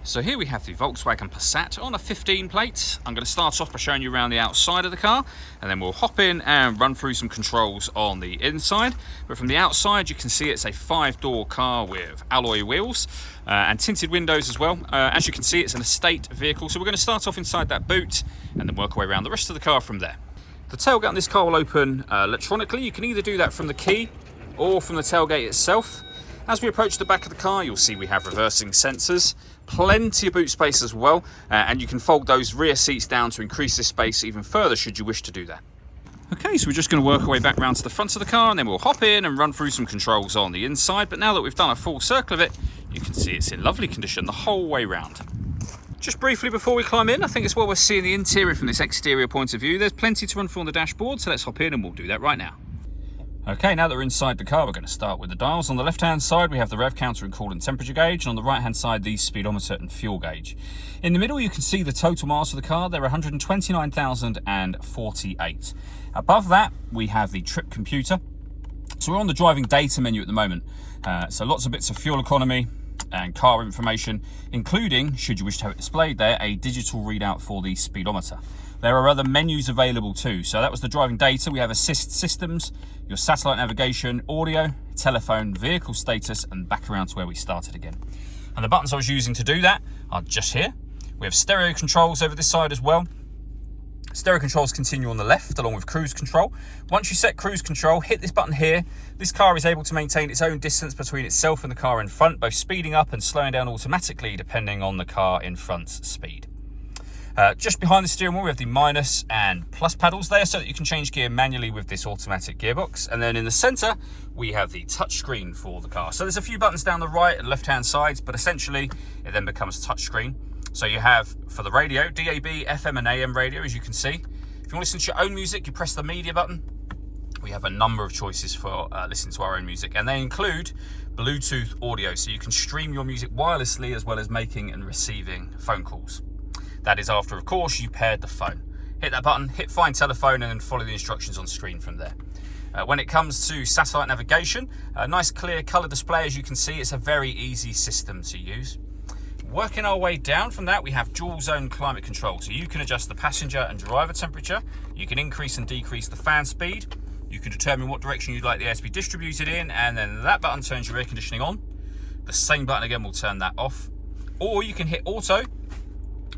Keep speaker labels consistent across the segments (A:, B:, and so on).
A: So here we have the Volkswagen Passat on a 15 plate. I'm going to start off by showing you around the outside of the car, and then we'll hop in and run through some controls on the inside. But from the outside you can see it's a 5-door car with alloy wheels and tinted windows as well. As you can see, it's an estate vehicle, so we're going to start off inside that boot and then work our way around the rest of the car from there. The tailgate on this car will open electronically. You can either do that from the key or from the tailgate itself. As we approach the back of the car, you'll see we have reversing sensors, plenty of boot space as well, and you can fold those rear seats down to increase this space even further should you wish to do that. Okay, so we're just going to work our way back round to the front of the car, and then we'll hop in and run through some controls on the inside. But now that we've done a full circle of it, you can see it's in lovely condition the whole way round. Just briefly before we climb in, I think it's well worth seeing the interior from this exterior point of view. There's plenty to run through on the dashboard, so let's hop in and we'll do that right now. Okay, now that we're inside the car, we're going to start with the dials. On the left-hand side, we have the rev counter and coolant temperature gauge, and on the right-hand side, the speedometer and fuel gauge. In the middle, you can see the total miles of the car. They're 129,048. Above that, we have the trip computer. So we're on the driving data menu at the moment. So lots of bits of fuel economy and car information, including, should you wish to have it displayed there, a digital readout for the speedometer. There are other menus available too. So that was the driving data. We have assist systems, your satellite navigation, audio, telephone, vehicle status, and back around to where we started again. And the buttons I was using to do that are just here. We have stereo controls over this side as well. Stereo controls continue on the left along with cruise control. Once you set cruise control, hit this button here. This car is able to maintain its own distance between itself and the car in front, both speeding up and slowing down automatically depending on the car in front's speed. Just behind the steering wheel we have the minus and plus pedals there so that you can change gear manually with this automatic gearbox. And then in the centre we have the touchscreen for the car. So there's a few buttons down the right and left hand sides, but essentially it then becomes touchscreen. So you have, for the radio, DAB, FM and AM radio, as you can see. If you want to listen to your own music, you press the media button. We have a number of choices for listening to our own music, and they include Bluetooth audio, so you can stream your music wirelessly as well as making and receiving phone calls. That is after, of course, you paired the phone. Hit that button, hit find telephone, and then follow the instructions on screen from there. When it comes to satellite navigation, a nice clear colour display, as you can see. It's a very easy system to use. Working our way down from that, we have dual zone climate control. So you can adjust the passenger and driver temperature. You can increase and decrease the fan speed. You can determine what direction you'd like the air to be distributed in, and then that button turns your air conditioning on. The same button again will turn that off. Or you can hit auto.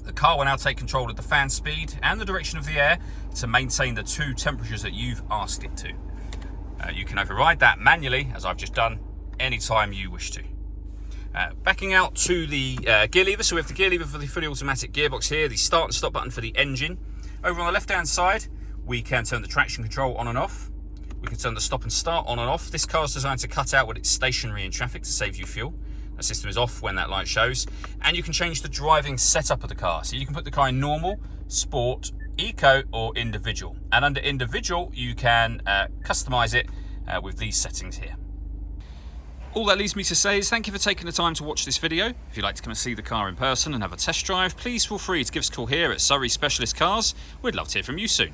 A: The car will now take control of the fan speed and the direction of the air to maintain the two temperatures that you've asked it to. You can override that manually, as I've just done, anytime you wish to. Backing out to the gear lever, so we have the gear lever for the fully automatic gearbox here, the start and stop button for the engine. Over on the left hand side, we can turn the traction control on and off. We can turn the stop and start on and off. This car is designed to cut out when it's stationary in traffic to save you fuel. The system is off when that light shows. And you can change the driving setup of the car. So you can put the car in normal, sport, eco or individual. And under individual, you can customize it with these settings here. All that leaves me to say is thank you for taking the time to watch this video. If you'd like to come and see the car in person and have a test drive, please feel free to give us a call here at Surrey Specialist Cars. We'd love to hear from you soon.